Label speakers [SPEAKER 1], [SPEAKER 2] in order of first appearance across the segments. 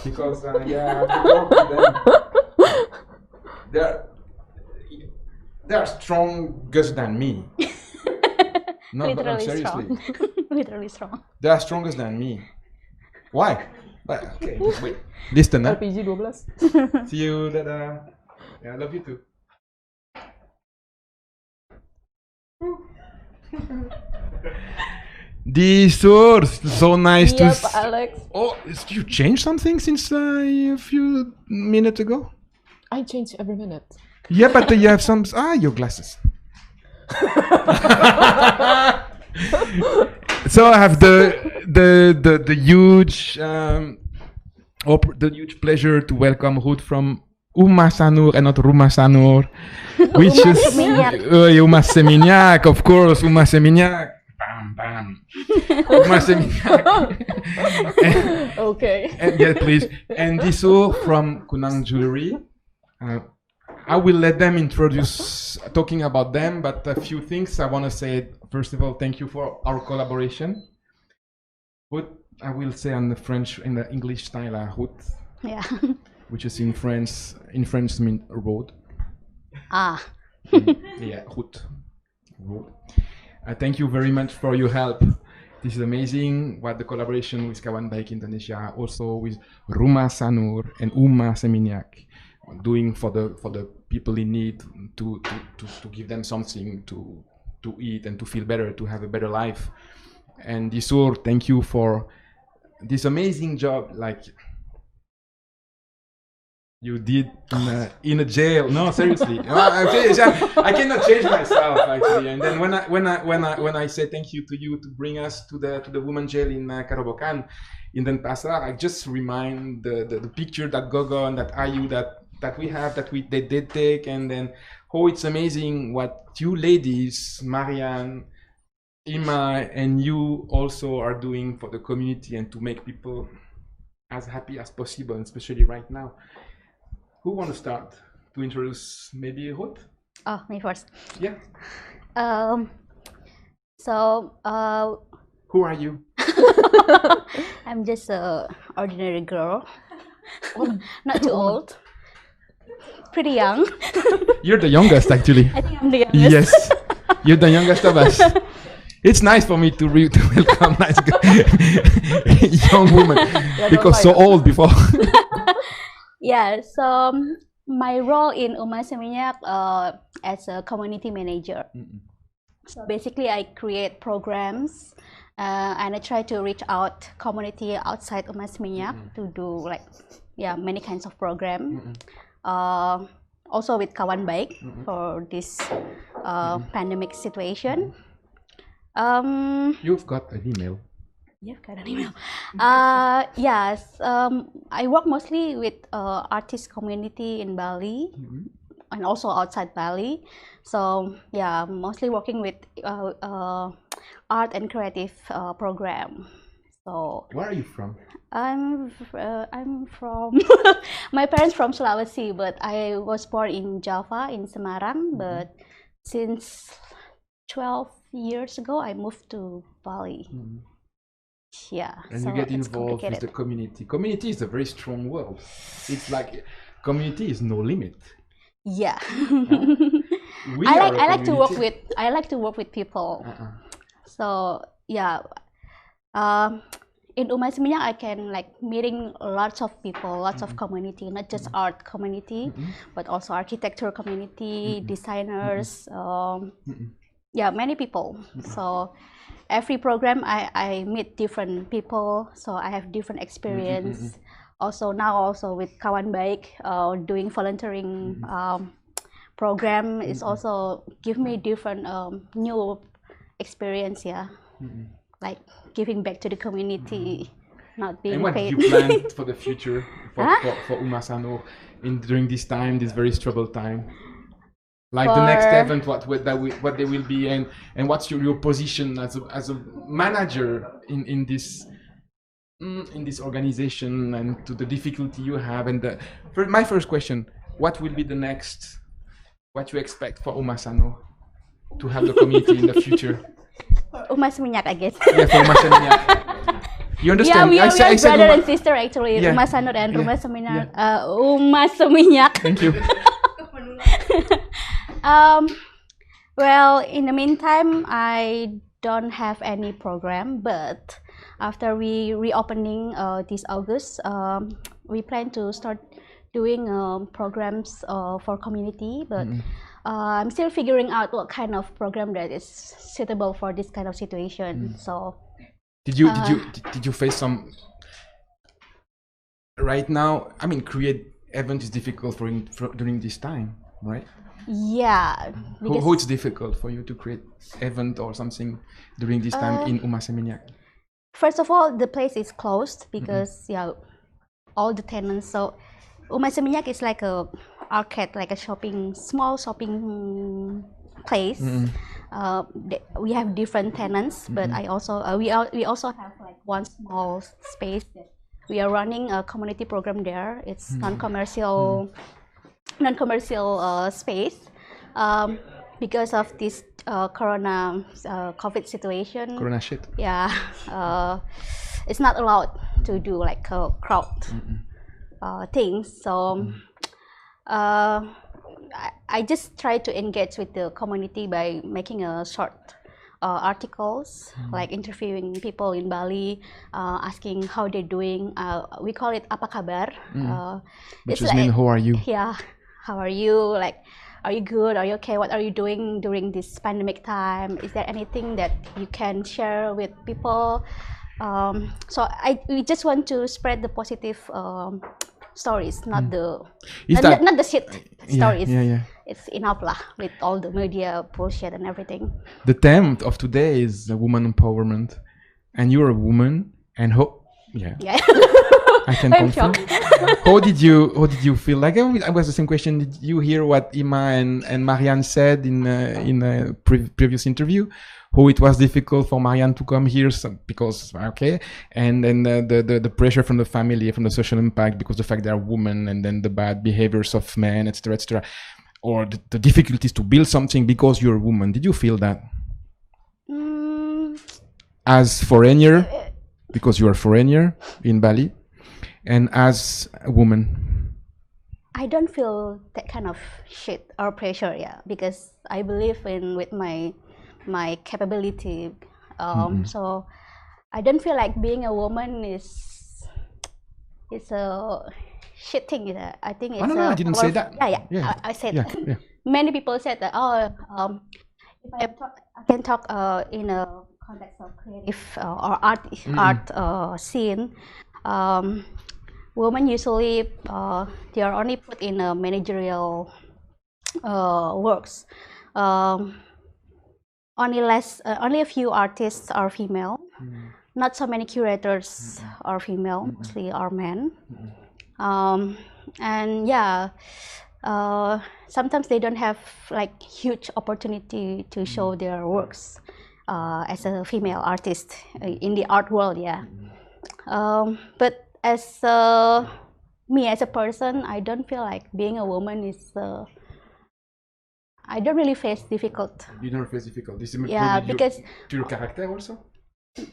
[SPEAKER 1] because yeah, I have to work with them. They're stronger than me. No,
[SPEAKER 2] Literally
[SPEAKER 1] seriously.
[SPEAKER 2] strong. Literally strong.
[SPEAKER 1] They are stronger than me. Why? But, okay, wait. Listen, huh?
[SPEAKER 3] LPG 12.
[SPEAKER 1] See you later. Yeah, I love you too. Disur, so nice to
[SPEAKER 3] Yep, Alex.
[SPEAKER 1] Oh, you changed something since a few minutes ago?
[SPEAKER 3] I change every minute.
[SPEAKER 1] Yeah, but you have some. Your glasses. So I have the huge the huge pleasure to welcome Ruth from Uma Sanur and not Ruma Sanur, which
[SPEAKER 2] Uma
[SPEAKER 1] is
[SPEAKER 2] Seminyak.
[SPEAKER 1] Uma Seminyak, of course, Uma Seminyak. Bam bam. Uma Seminyak.
[SPEAKER 3] Okay.
[SPEAKER 1] And, yeah, please. And Disur from Kunang Jewelry. I will let them introduce, talking about them, but a few things I want to say. First of all, thank you for our collaboration. Ruth, I will say in the English style, Ruth,
[SPEAKER 2] Yeah.
[SPEAKER 1] which is in French means road.
[SPEAKER 2] Ah.
[SPEAKER 1] Yeah, Ruth. Road. Thank you very much for your help. This is amazing. What the collaboration with Kawanbaik Indonesia, also with Ruma Sanur and Uma Seminyak, doing for the people in need to give them something to eat and to feel better, to have a better life. And Disur, thank you for this amazing job, like you did in a jail. No, seriously, I cannot change myself actually. And then when I say thank you to you to bring us to the woman jail in Karobokan in Denpasar, I just remind the picture that Gogo and that Ayu that we have, they did take, and then it's amazing what you ladies, Marianne, Ima, and you also are doing for the community and to make people as happy as possible, and especially right now. Who want to start to introduce? Maybe Ruth?
[SPEAKER 2] Oh, me first.
[SPEAKER 1] Yeah. Who are you?
[SPEAKER 2] I'm just a ordinary girl. Not too old. Pretty young.
[SPEAKER 1] You're the youngest, actually.
[SPEAKER 2] I think I'm the youngest.
[SPEAKER 1] Yes, you're the youngest of us. It's nice for me to welcome nice young woman because so old before.
[SPEAKER 2] Yeah. So my role in Uma Seminyak as a community manager. So basically, I create programs and I try to reach out community outside Uma Seminyak to do many kinds of program. Also with Kawanbaik for this pandemic situation.
[SPEAKER 1] You've got an email.
[SPEAKER 2] You've got an email. Yes. I work mostly with artist community in Bali and also outside Bali. So yeah, mostly working with art and creative program. So
[SPEAKER 1] where are you from?
[SPEAKER 2] I'm from my parents from Sulawesi, but I was born in Java in Semarang. But since 12 years ago, I moved to Bali. Yeah.
[SPEAKER 1] And you get involved with the community. Community is a very strong word. It's like community is no limit.
[SPEAKER 2] Yeah.
[SPEAKER 1] I
[SPEAKER 2] like to work with people. So yeah. In Uma Seminyak, I can meeting lots of people, lots of community, not just art community, but also architecture community, designers, yeah, many people. So every program I meet different people, so I have different experience. Also now with Kawanbaik, doing volunteering program is also give me different new experience. Yeah. Like giving back to the community, not being paid.
[SPEAKER 1] And what do you plan for the future for Uma Sanur during this time, this very troubled time? Like the next event, what they will be, and what's your position as a manager in this organization, and to the difficulty you have. And my first question: what will be the next? What you expect for Uma Sanur to have the community in the future?
[SPEAKER 2] Uma Seminyak, I guess.
[SPEAKER 1] Yeah, for Uma Seminyak. You
[SPEAKER 2] Yeah,
[SPEAKER 1] understand?
[SPEAKER 2] we are
[SPEAKER 1] I said
[SPEAKER 2] brother
[SPEAKER 1] Uma.
[SPEAKER 2] and sister actually.
[SPEAKER 1] Yeah.
[SPEAKER 2] Uma Sanur and
[SPEAKER 1] Yeah.
[SPEAKER 2] Uma Seminyak. Uma Seminyak.
[SPEAKER 1] Thank you.
[SPEAKER 2] Well, in the meantime, I don't have any program, but after we reopening this August, we plan to start doing programs for community, but I'm still figuring out what kind of program that is suitable for this kind of situation. So
[SPEAKER 1] Did you face some? Right now, I mean, create event is difficult during this time, right?
[SPEAKER 2] yeah, because
[SPEAKER 1] How it's difficult for you to create event or something during this time in Uma Seminyak?
[SPEAKER 2] first of all, the place is closed because yeah, all the tenants. So Uma Seminyak is like a arcade, like a small shopping place. We have different tenants, but I also we also have like one small space that we are running a community program there. It's non-commercial space. Because of this corona COVID situation,
[SPEAKER 1] Corona shit.
[SPEAKER 2] yeah, it's not allowed to do like a crowd things. So I just try to engage with the community by making a short articles, like interviewing people in Bali, asking how they're doing. We call it apa kabar,
[SPEAKER 1] Which
[SPEAKER 2] it's
[SPEAKER 1] is mean, how are you?
[SPEAKER 2] yeah, how are you? Like, are you good? Are you okay? What are you doing during this pandemic time? Is there anything that you can share with people? So we just want to spread the positive stories, not the not the shit stories.
[SPEAKER 1] Yeah.
[SPEAKER 2] It's enough lah with all the media bullshit and everything.
[SPEAKER 1] The theme of today is woman empowerment, and you're a woman, and yeah. I can
[SPEAKER 2] I'm
[SPEAKER 1] confirm.
[SPEAKER 2] shocked.
[SPEAKER 1] How did you feel? Like I was the same question. Did you hear what Ima and Marianne said in a previous interview? How it was difficult for Marianne to come here because and then the pressure from the family, from the social impact because the fact they are women, and then the bad behaviors of men, etc., or the difficulties to build something because you're a woman. Did you feel that as foreigner, because you are foreigner in Bali? And as a woman,
[SPEAKER 2] I don't feel that kind of shit or pressure, yeah, because I believe with my capability. So I don't feel like being a woman is a shit thing. Yeah. I think it's
[SPEAKER 1] no, I didn't say that.
[SPEAKER 2] Yeah. I said that.
[SPEAKER 1] Yeah.
[SPEAKER 2] Many people said that. If I can talk in a context of creative or art scene. Women usually they are only put in managerial works. Only a few artists are female. Not so many curators are female. Mostly are men. And yeah, sometimes they don't have like huge opportunity to show their works as a female artist in the art world. Yeah. But as me as a person, I don't feel like being a woman is. I don't really face difficult.
[SPEAKER 1] You don't face difficult. This is
[SPEAKER 2] because
[SPEAKER 1] to your character also.
[SPEAKER 2] Yeah.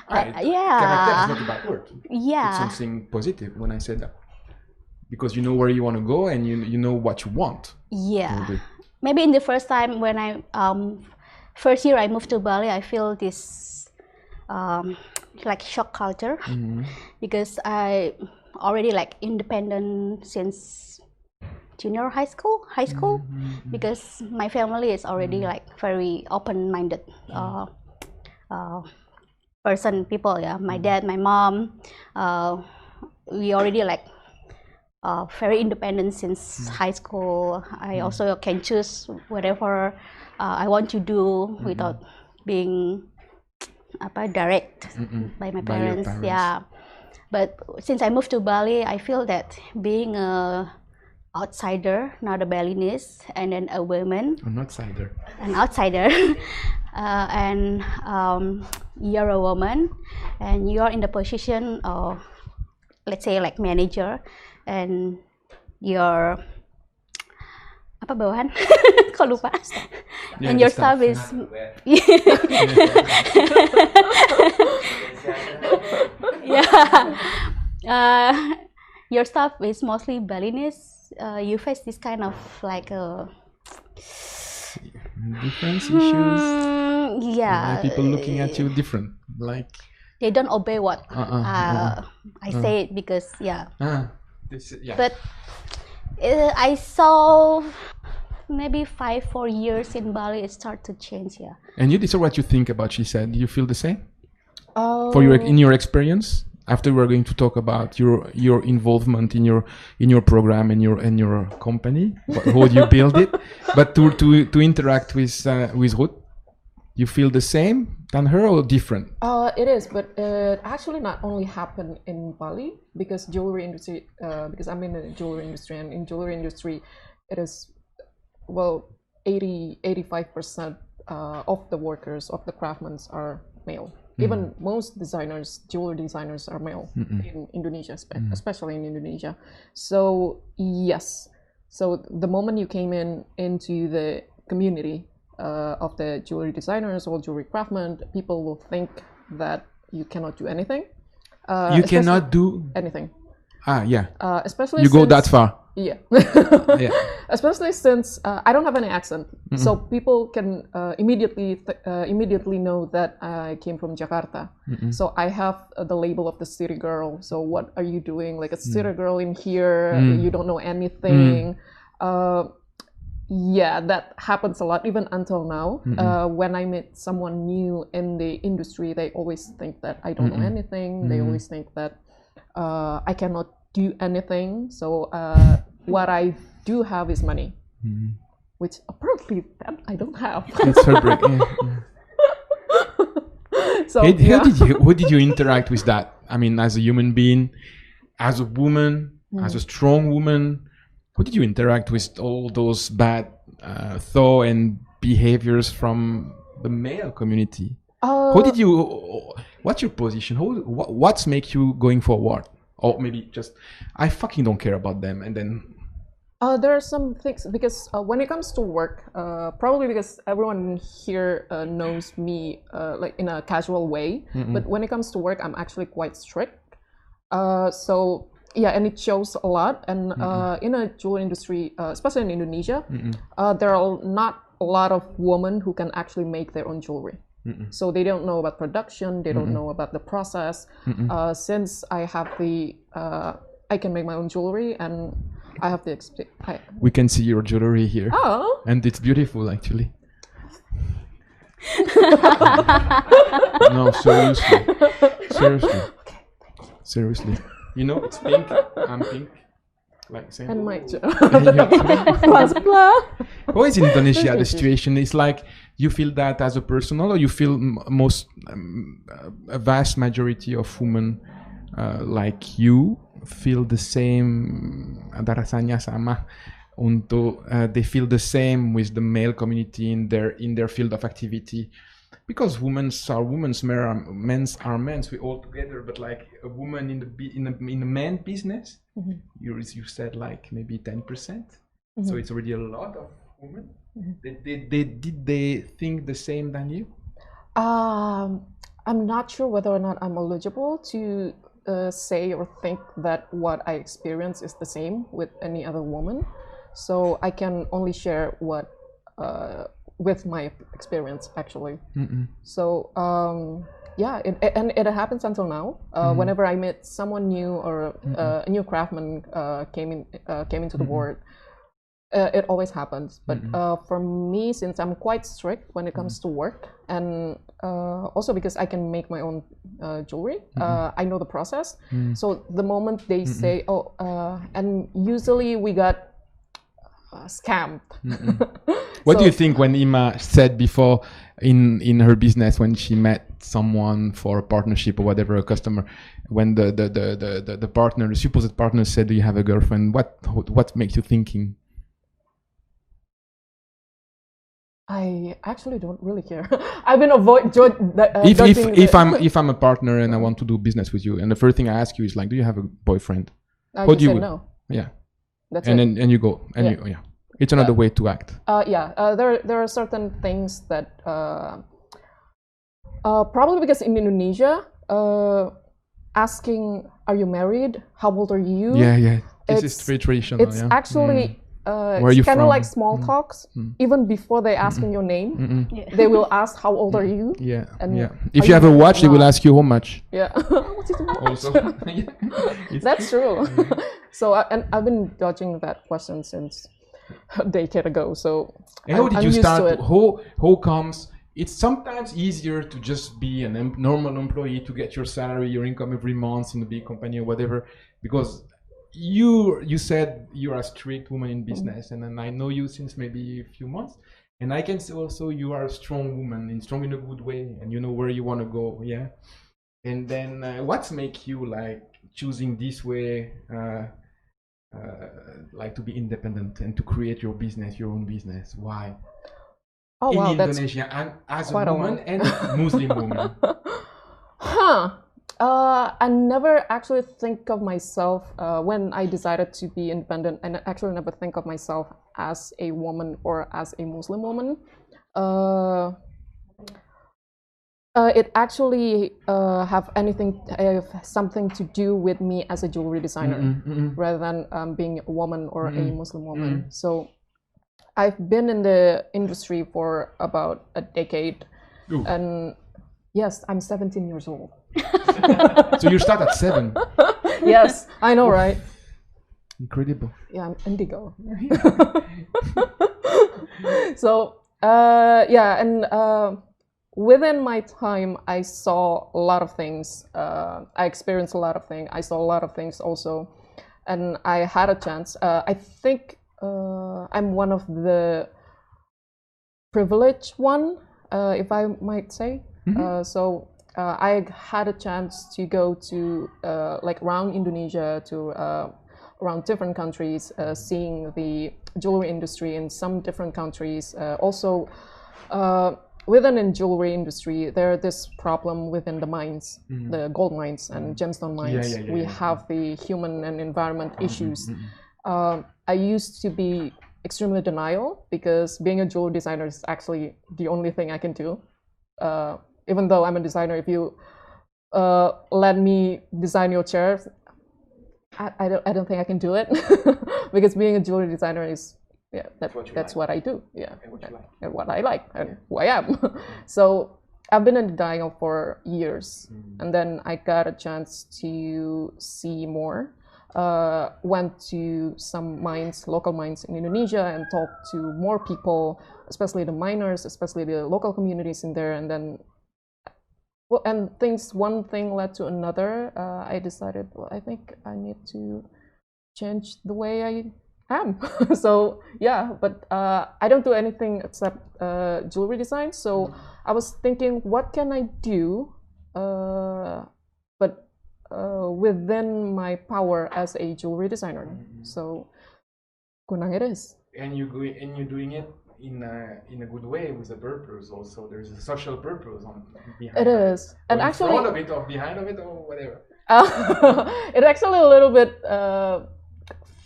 [SPEAKER 1] Character is not a bad word.
[SPEAKER 2] Yeah.
[SPEAKER 1] It's something positive when I said that, because you know where you want to go and you know what you want.
[SPEAKER 2] Yeah. Maybe in the first time when I first year I moved to Bali, I feel this like shock culture because I already like independent since junior high school because my family is already like very open-minded people. Yeah, my dad, my mom, we already like very independent since high school. I also can choose whatever I want to do without being direct by my parents. Yeah, but since I moved to Bali, I feel that being a outsider, not a Balinese, and then a woman.
[SPEAKER 1] An outsider.
[SPEAKER 2] And you're a woman, and you're in the position of, let's say, like manager, and you're apa bawahan? Kok lupa? And your staff is Yeah. Your staff is mostly Balinese. You face this kind of like
[SPEAKER 1] difference issues.
[SPEAKER 2] yeah.
[SPEAKER 1] People looking at you different, like
[SPEAKER 2] they don't obey what I say it because yeah. But I saw maybe 4 years in Bali, it started to change. Yeah.
[SPEAKER 1] And you, this is what you think about? She said, do you feel the same?
[SPEAKER 3] Oh.
[SPEAKER 1] In your experience? After we're going to talk about your involvement in your program and your company, how you build it, but to interact with Ruth, you feel the same than her or different?
[SPEAKER 3] It is, but it actually not only happened in Bali because jewelry industry. Because I'm in the jewelry industry, and in jewelry industry, it is 85% of the workers, of the craftsmen are male. Even most designers, jewelry designers are male in Indonesia, especially in Indonesia. So yes, so the moment you came into the community of the jewelry designers or jewelry craftsmen, people will think that you cannot do anything.
[SPEAKER 1] You cannot do
[SPEAKER 3] anything.
[SPEAKER 1] Yeah.
[SPEAKER 3] Especially
[SPEAKER 1] you go that far.
[SPEAKER 3] Yeah.
[SPEAKER 1] Yeah.
[SPEAKER 3] Especially since I don't have any accent, so people can immediately know that I came from Jakarta. So I have the label of the city girl. So what are you doing? Like a city girl in here? You don't know anything. Yeah, that happens a lot, even until now. When I meet someone new in the industry, they always think that I don't know anything. They always think that I cannot do anything. So what I do have is money, which apparently that I don't have.
[SPEAKER 1] It's heartbreaking.
[SPEAKER 3] So
[SPEAKER 1] how did you interact with that? I mean, as a human being, as a woman, as a strong woman, how did you interact with all those bad thoughts and behaviors from the male community? How did you? What's your position? What's make you going forward? Or maybe just I fucking don't care about them, and then
[SPEAKER 3] there are some things because when it comes to work, probably because everyone here knows me like in a casual way, but when it comes to work, I'm actually quite strict. So yeah, and it shows a lot. And in a jewelry industry, especially in Indonesia, there are not a lot of women who can actually make their own jewelry. So they don't know about production, they don't know about the process. Since I have I can make my own jewelry, and I have the
[SPEAKER 1] we can see your jewelry here.
[SPEAKER 3] Oh,
[SPEAKER 1] and it's beautiful actually. No, seriously. You know, it's pink. I'm pink. Like same.
[SPEAKER 3] And my
[SPEAKER 1] How is in Indonesia the situation? It's like you feel that as a personal, or you feel a vast majority of women like you feel the same, ada rasanya sama untuk they feel the same with the male community in their field of activity, because women are women, men are men, we all together, but like a woman in the man business, you said like maybe 10%, so it's already a lot of women. Did they think the same than you?
[SPEAKER 3] I'm not sure whether or not I'm eligible to say or think that what I experience is the same with any other woman. So I can only share what with my experience actually. So yeah, it happens until now. Whenever I meet someone new or a new craftsman came into the world, it always happens. But for me, since I'm quite strict when it comes to work, and also because I can make my own jewelry, I know the process. So the moment they say, oh, and usually we got scammed.
[SPEAKER 1] What do you think when Ima said before in her business, when she met someone for a partnership or whatever, a customer, when the partner, the supposed partner said, do you have a girlfriend? What makes you thinking?
[SPEAKER 3] I actually don't really care. I've been
[SPEAKER 1] if I'm a partner and I want to do business with you, and the first thing I ask you is like, do you have a boyfriend?
[SPEAKER 3] How do you say no?
[SPEAKER 1] Yeah.
[SPEAKER 3] That's
[SPEAKER 1] and
[SPEAKER 3] it.
[SPEAKER 1] then you go and it's another way to act.
[SPEAKER 3] There are certain things that probably because in Indonesia asking, "Are you married? How old are you?"
[SPEAKER 1] Yeah, yeah. This is very traditional.
[SPEAKER 3] It's
[SPEAKER 1] yeah.
[SPEAKER 3] actually
[SPEAKER 1] Where are you
[SPEAKER 3] it's kind of
[SPEAKER 1] from?
[SPEAKER 3] like small talks. Even before they asking your name, they will ask, "How old are you?"
[SPEAKER 1] Yeah,
[SPEAKER 3] And
[SPEAKER 1] yeah. If you have a watch, they will ask you how much.
[SPEAKER 3] Yeah. What's it watch?
[SPEAKER 1] Also,
[SPEAKER 3] That's true. So I've been dodging that question since a decade ago. So
[SPEAKER 1] and how did
[SPEAKER 3] I'm
[SPEAKER 1] you
[SPEAKER 3] used
[SPEAKER 1] start?
[SPEAKER 3] to it.
[SPEAKER 1] How comes? It's sometimes easier to just be a normal employee to get your salary, your income every month in a big company or whatever, because you said you're a straight woman in business, and then I know you since maybe a few months, and I can see also you are a strong woman, and strong in a good way, and you know where you want to go. Yeah. And then what's make you like choosing this way? Like to be independent and to create your business, your own business. Why?
[SPEAKER 3] Oh
[SPEAKER 1] In
[SPEAKER 3] wow,
[SPEAKER 1] Indonesia, and as a
[SPEAKER 3] quite a
[SPEAKER 1] woman
[SPEAKER 3] lot.
[SPEAKER 1] and Muslim woman.
[SPEAKER 3] Huh. I never actually think of myself when I decided to be independent. I actually never think of myself as a woman or as a Muslim woman. It actually have something to do with me as a jewelry designer, rather than being a woman or a Muslim woman. So I've been in the industry for about a decade, and yes, I'm 17 years old.
[SPEAKER 1] So you start at 7.
[SPEAKER 3] Yes, I know, right?
[SPEAKER 1] Incredible.
[SPEAKER 3] Yeah, I'm indigo. So yeah, and within my time, I saw a lot of things. I experienced a lot of things. I saw a lot of things also, and I had a chance. I think I'm one of the privileged one, if I might say. So I had a chance to go to like around Indonesia, to around different countries, seeing the jewelry industry in some different countries. Also, within the jewelry industry, there this problem within the mines, the gold mines and gemstone mines. We have the human and environment issues. I used to be extremely denial, because being a jewelry designer is actually the only thing I can do. Even though I'm a designer, if you let me design your chair, I don't think I can do it. Because being a jewelry designer is, yeah, that's what I do. Yeah, and what I like and who I am. So I've been in denial for years, and then I got a chance to see more. Went to some mines, local mines in Indonesia, and talked to more people, especially the miners, especially the local communities in there. And then, well, and one thing led to another. I decided, well, I think I need to change the way I am. So yeah, but I don't do anything except jewelry design. So I was thinking, what can I do? But within my power as a jewelry designer. So Kunang it is.
[SPEAKER 1] And you're doing it in a good way, with a purpose. Also, there's a social purpose behind
[SPEAKER 3] it. Is,
[SPEAKER 1] and
[SPEAKER 3] in
[SPEAKER 1] actually, front of it or behind of it or whatever.
[SPEAKER 3] It actually a little bit.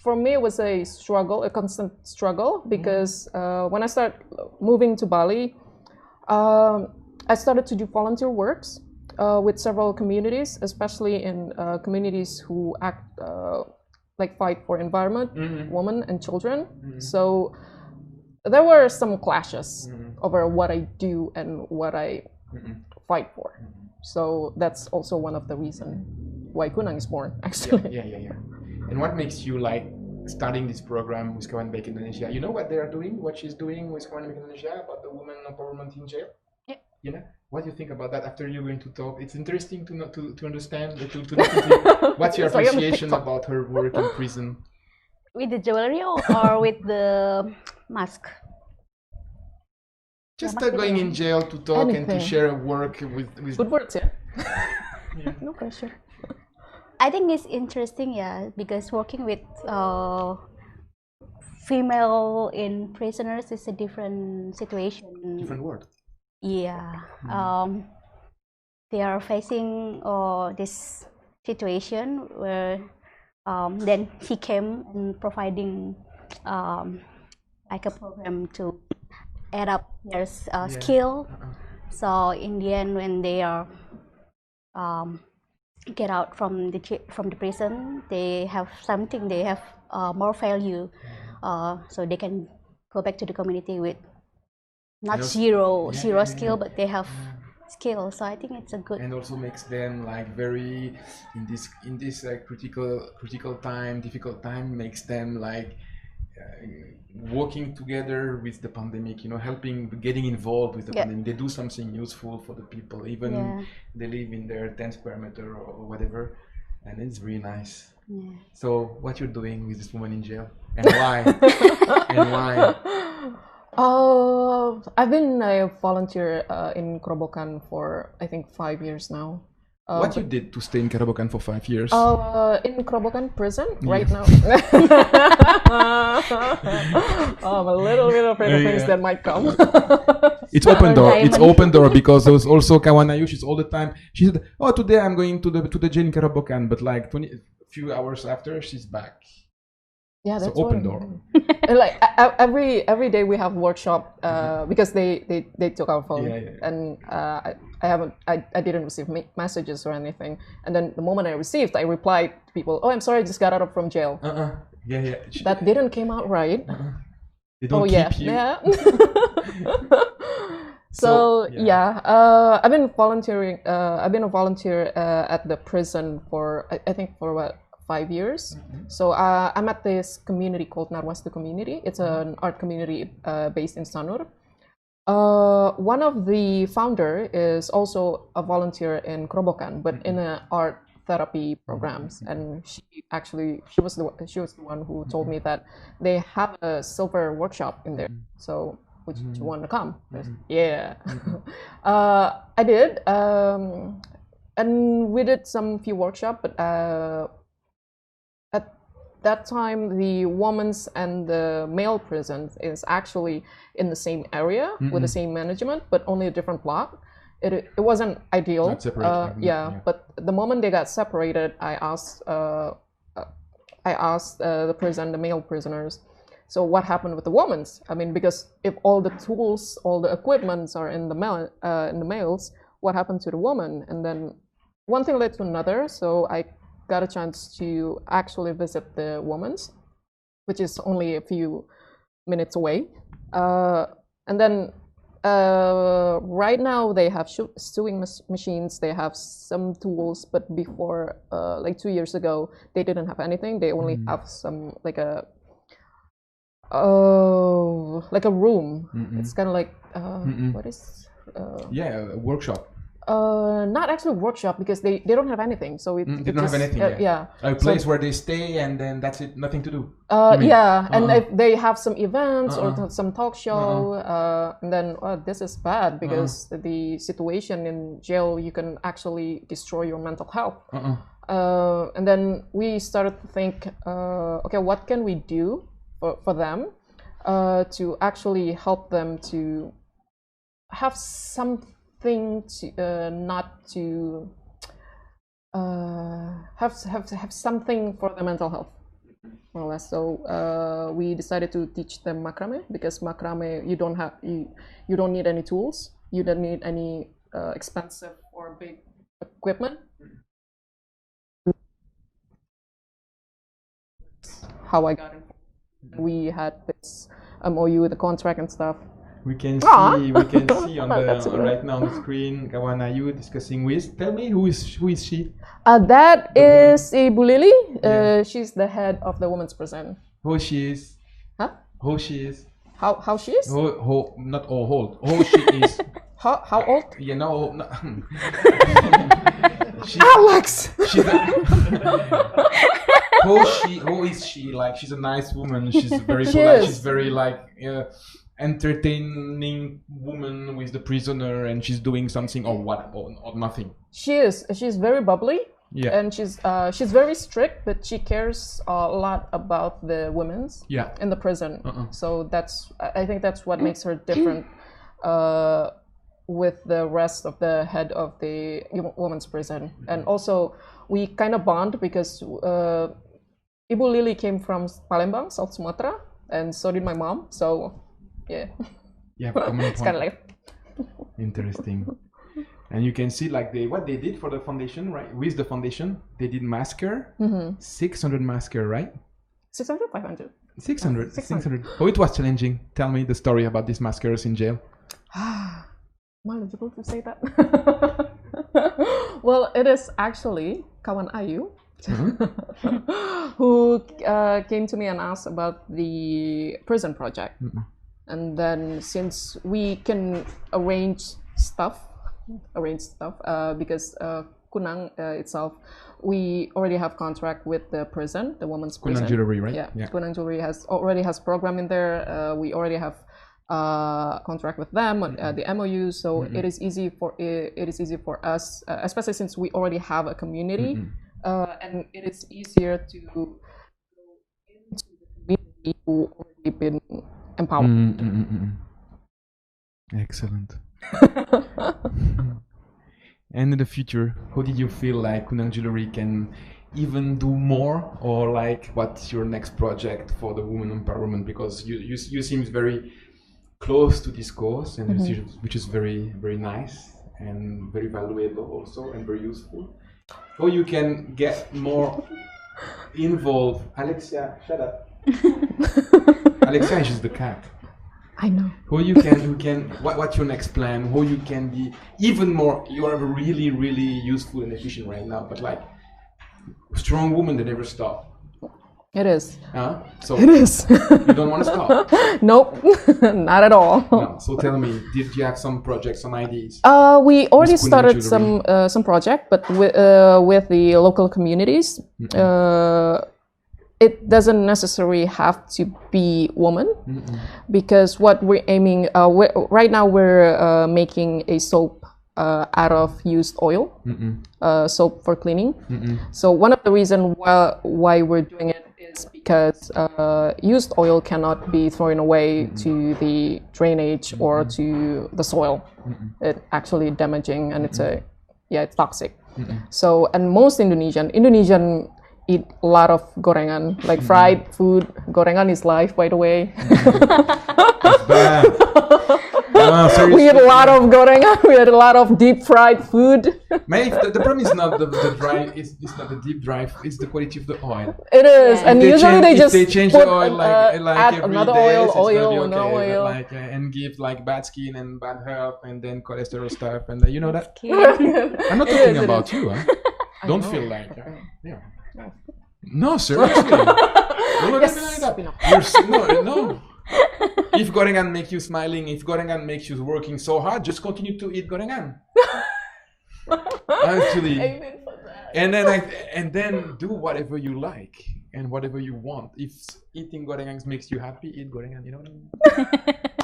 [SPEAKER 3] For me, it was a struggle, a constant struggle, because when I started moving to Bali, I started to do volunteer works with several communities, especially in communities who act like fight for environment, women and children. So there were some clashes over what I do and what I fight for. So that's also one of the reasons why Kunang is born, actually.
[SPEAKER 1] Yeah. And what makes you like starting this program with Kawanbaikberbagi Indonesia? You know what they are doing, what she's doing with Kawanbaikberbagi Indonesia about the women empowerment in jail?
[SPEAKER 2] Yeah.
[SPEAKER 1] You know, what do you think about that? After you're going to talk, it's interesting to understand, to what's your appreciation about her work in prison?
[SPEAKER 2] With the jewelry or with the mask?
[SPEAKER 1] Just going in jail to talk and to share work with
[SPEAKER 3] good words, yeah. No pressure.
[SPEAKER 2] I think it's interesting, yeah, because working with female in prisoners is a different situation.
[SPEAKER 1] Different world.
[SPEAKER 2] Yeah, they are facing this situation where then he came and providing like a program to add up their skill. So in the end, when they are get out from the prison, they have something, they have more value, so they can go back to the community with not zero skill, but they have skill. So I think it's a good,
[SPEAKER 1] and also makes them like very in this critical time, difficult time, makes them like working together with the pandemic, you know, helping, getting involved with the pandemic. They do something useful for the people, even they live in their 10 square meter or whatever, and it's really nice. So what you're doing with this woman in jail, and why? And why?
[SPEAKER 3] I've been a volunteer in Kerobokan for I think 5 years now.
[SPEAKER 1] What you did to stay in Kerobokan for 5 years?
[SPEAKER 3] In Kerobokan prison right now. I'm a little bit afraid of things that might come.
[SPEAKER 1] It's open door. It's open door because there's also Kawanayu. She's all the time. She said, "Oh, today I'm going to the jail in Kerobokan," but like few hours after, she's back.
[SPEAKER 3] Yeah, that's
[SPEAKER 1] so open door.
[SPEAKER 3] And like every day we have workshop because they took our phone and I didn't receive messages or anything, and then the moment I received, I replied to people, "Oh, I'm sorry, I just got out from jail." That didn't came out right.
[SPEAKER 1] They don't keep you.
[SPEAKER 3] So I've been volunteering. I've been a volunteer at the prison for I think for about 5 years. So I'm at this community called Narwastu Community. It's an art community based in Sanur. One of the founder is also a volunteer in Kerobokan, but in an art therapy programs. And she was the one who told me that they have a silver workshop in there. So would you want to come? Yeah. I did, and we did some few workshop, but at that time the women's and the male prison is actually in the same area with the same management, but only a different block. It wasn't ideal.
[SPEAKER 1] Not separate,
[SPEAKER 3] but the moment they got separated, I asked the male prisoners, so what happened with the women's? I mean, because if all the tools, all the equipments are in the males, what happened to the woman? And then one thing led to another, so I got a chance to actually visit the women's, which is only a few minutes away. And then right now they have sewing machines, they have some tools, but before like 2 years ago they didn't have anything. They only have some like a room. It's kind of like what is
[SPEAKER 1] a workshop.
[SPEAKER 3] Not actually a workshop, because they don't have anything. So
[SPEAKER 1] they don't have anything. A place where they stay, and then that's it. Nothing to do.
[SPEAKER 3] And if they have some events or some talk show, and then this is bad because the situation in jail, you can actually destroy your mental health. And then we started to think, okay, what can we do for them to actually help them to have something not to have something for their mental health, more or less. So we decided to teach them macrame, because macrame, you don't need any tools, you don't need any expensive or big equipment. How I got it. We had this MOU, the contract and stuff.
[SPEAKER 1] We can see on the right now on the screen Kawanayu discussing with. Tell me, who is she?
[SPEAKER 3] That is Ibu Lily. She's the head of the women's prison.
[SPEAKER 1] Who she is?
[SPEAKER 3] Huh?
[SPEAKER 1] Who she is?
[SPEAKER 3] How she is?
[SPEAKER 1] Not old. Who she is?
[SPEAKER 3] How old?
[SPEAKER 1] You know. No.
[SPEAKER 3] Alex.
[SPEAKER 1] She's who is she? Like, she's a nice woman. She's very polite. She's very like entertaining woman with the prisoner, and she's doing something or what or nothing.
[SPEAKER 3] She's very bubbly.
[SPEAKER 1] Yeah.
[SPEAKER 3] And she's very strict, but she cares a lot about the women's in the prison. So I think that's what makes her different with the rest of the head of the women's prison. And also we kind of bond because Ibu Lily came from Palembang, South Sumatra, and so did my mom. So yeah,
[SPEAKER 1] common
[SPEAKER 3] it's kind of like
[SPEAKER 1] interesting. And you can see like what they did for the foundation, right? With the foundation, they did masker, 600 masker, right?
[SPEAKER 3] 600, 500.
[SPEAKER 1] 600. Oh, it was challenging. Tell me the story about these maskers in jail.
[SPEAKER 3] Am I eligible to say that? Well, it is actually Kawan Ayu who came to me and asked about the prison project. And then since we can arrange stuff because Kunang itself, we already have contract with the prison, the women's prison.
[SPEAKER 1] Kunang Jewelry, right?
[SPEAKER 3] Yeah. Kunang Jewelry already has program in there. We already have contract with them, the MOU. So it is easy for us, especially since we already have a community, and it is easier to go into the community who already been empowered.
[SPEAKER 1] Excellent. And in the future, how did you feel like Kunang Jewelry can even do more, or like what's your next project for the women empowerment? Because you seem very close to this cause, and which is very, very nice and very valuable also, and very useful. How you can get more involved? Alexia, shut up. Alexia is just the cat.
[SPEAKER 3] I know.
[SPEAKER 1] How you can what's your next plan? How you can be even more? You are really, really useful and efficient right now, but like strong woman that never stop.
[SPEAKER 3] It is.
[SPEAKER 1] So
[SPEAKER 3] it is.
[SPEAKER 1] You don't want to stop?
[SPEAKER 3] Nope, not at all.
[SPEAKER 1] No. So tell me, did you have some projects, some ideas?
[SPEAKER 3] We already started some project, but with the local communities. It doesn't necessarily have to be woman, because what we're aiming right now, we're making a soap out of used oil, soap for cleaning. So one of the reasons why we're doing it is because used oil cannot be thrown away to the drainage or to the soil. It's actually damaging, and it's toxic. So, and most Indonesian eat a lot of gorengan, like fried food. Gorengan is life, by the way.
[SPEAKER 1] That's bad. No,
[SPEAKER 3] we eat a lot of gorengan. We eat a lot of deep fried food.
[SPEAKER 1] Mate, the problem is not the dry. It's not the deep dry. It's the quality of the oil.
[SPEAKER 3] It is, and usually they
[SPEAKER 1] change the oil like
[SPEAKER 3] add
[SPEAKER 1] every
[SPEAKER 3] another
[SPEAKER 1] day,
[SPEAKER 3] oil,
[SPEAKER 1] okay,
[SPEAKER 3] oil,
[SPEAKER 1] like and give like bad skin and bad health, and then cholesterol stuff, and you know that. I'm not talking about you. Huh? Don't feel like. Yeah. No, seriously. Don't look at me like that. No. If gorengan makes you smiling, if gorengan makes you working so hard, just continue to eat gorengan. Actually, and then do whatever you like and whatever you want. If eating gorengan makes you happy, eat gorengan. You know what I mean?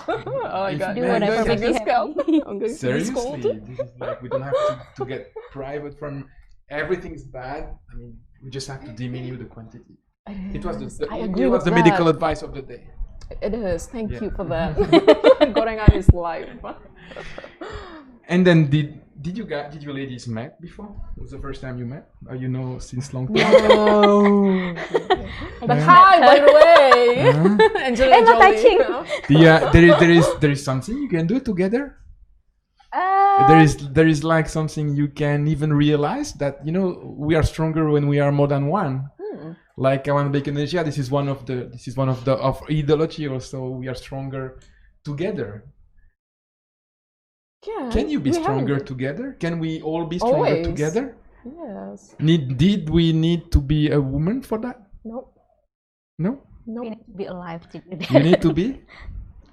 [SPEAKER 3] Oh my God!
[SPEAKER 2] Do whatever makes you happy.
[SPEAKER 1] Seriously, this is like we don't have to get private from everything's bad. I mean, we just have to diminish the quantity. It was the medical advice of the day.
[SPEAKER 3] It is. Thank you for that. Gorengan is life.
[SPEAKER 1] And then did you ladies met before? It was the first time you met? Or you know since long time?
[SPEAKER 3] No. But hi, by the way. Angelina Jolie.
[SPEAKER 1] There is something you can do together. There is like something you can even realize that we are stronger when we are more than one. Like kawanbaikberbagi, this is one of the ideology also. We are stronger together.
[SPEAKER 3] Yeah.
[SPEAKER 1] Can you be stronger together? Can we all be stronger
[SPEAKER 3] Always.
[SPEAKER 1] together?
[SPEAKER 3] Yes.
[SPEAKER 1] Did we need to be a woman for that?
[SPEAKER 3] Nope.
[SPEAKER 1] No.
[SPEAKER 2] We need to be alive to do that.
[SPEAKER 1] You need to be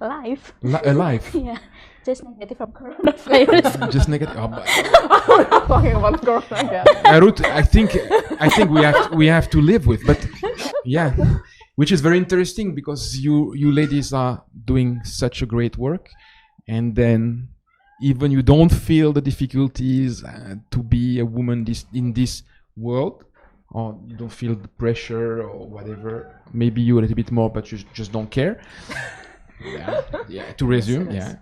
[SPEAKER 2] alive.
[SPEAKER 1] Alive.
[SPEAKER 2] Yeah. Just negative from coronavirus.
[SPEAKER 1] Just negative.
[SPEAKER 3] We're not talking about corona again.
[SPEAKER 1] Ruth, I think we have to live with, but yeah, which is very interesting because you ladies are doing such a great work, and then even you don't feel the difficulties to be a woman in this world, or you don't feel the pressure or whatever. Maybe you a little bit more, but you just don't care. Yeah. To resume,
[SPEAKER 3] yes.
[SPEAKER 1] Yeah.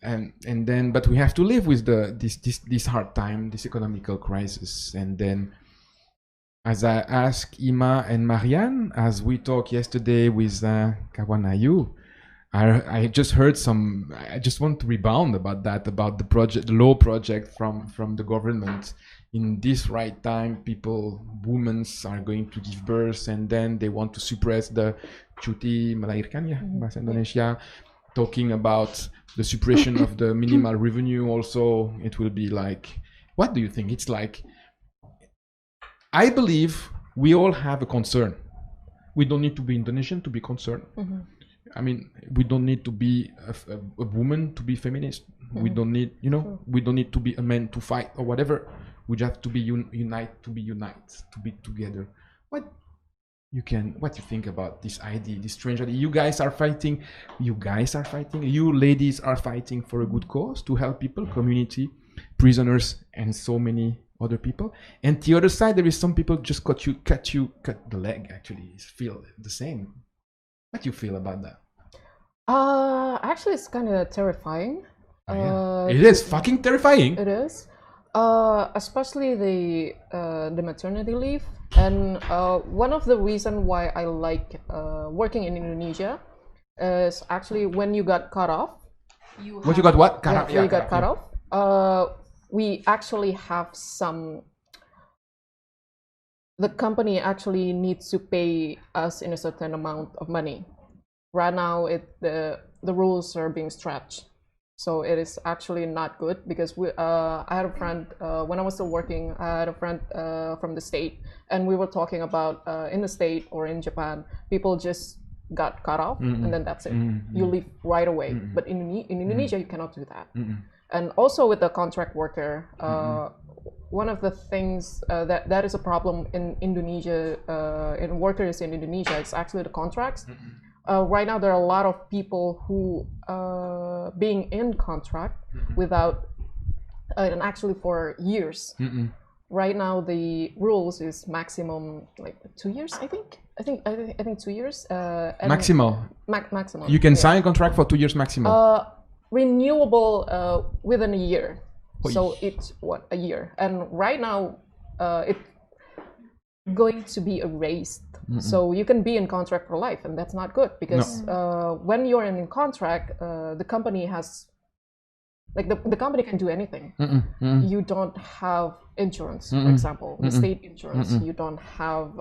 [SPEAKER 1] And then, but we have to live with this hard time, this economical crisis. And then, as I asked Ima and Marianne, as we talked yesterday with Kawan Ayu, I just heard some. I just want to rebound about that, about the project, the law project from the government. In this right time, women are going to give birth, and then they want to suppress the cuti melahirkan ya bahasa Indonesia, talking about the suppression of the minimal revenue. Also, it will be like, what do you think? It's like, I believe we all have a concern. We don't need to be Indonesian to be concerned. I mean, we don't need to be a woman to be feminist. We don't need, we don't need to be a man to fight or whatever. We just have to be unite, to be together. What you think about this idea, this strange idea? You guys are fighting. You ladies are fighting for a good cause, to help people, community, prisoners, and so many other people. And the other side, there is some people just cut the leg. Actually, feel the same. What do you feel about that?
[SPEAKER 3] Actually, it's kind of terrifying.
[SPEAKER 1] It is fucking terrifying.
[SPEAKER 3] It is, especially the maternity leave. And one of the reasons why I like working in Indonesia is actually when you got cut off.
[SPEAKER 1] You got what?
[SPEAKER 3] You got cut off. We actually have some. The company actually needs to pay us in a certain amount of money. Right now, the rules are being stretched, so it is actually not good, because I had a friend when I was still working. I had a friend from the state, and we were talking about in the state or in Japan, people just got cut off, and then that's it. You leave right away. But in Indonesia, you cannot do that. And also with the contract worker, one of the things that is a problem in Indonesia, in workers in Indonesia, it's actually the contracts. Right now, there are a lot of people who being in contract without, and actually for years. Right now, the rules is maximum like 2 years. I think 2 years.
[SPEAKER 1] Maximum.
[SPEAKER 3] Maximum.
[SPEAKER 1] You can sign a contract for 2 years maximum.
[SPEAKER 3] Renewable within a year. So it's a year, and right now it's going to be erased. So you can be in contract for life, and that's not good, because when you're in contract, the company has, like, the company can do anything. You don't have insurance, for example, the state insurance. You don't have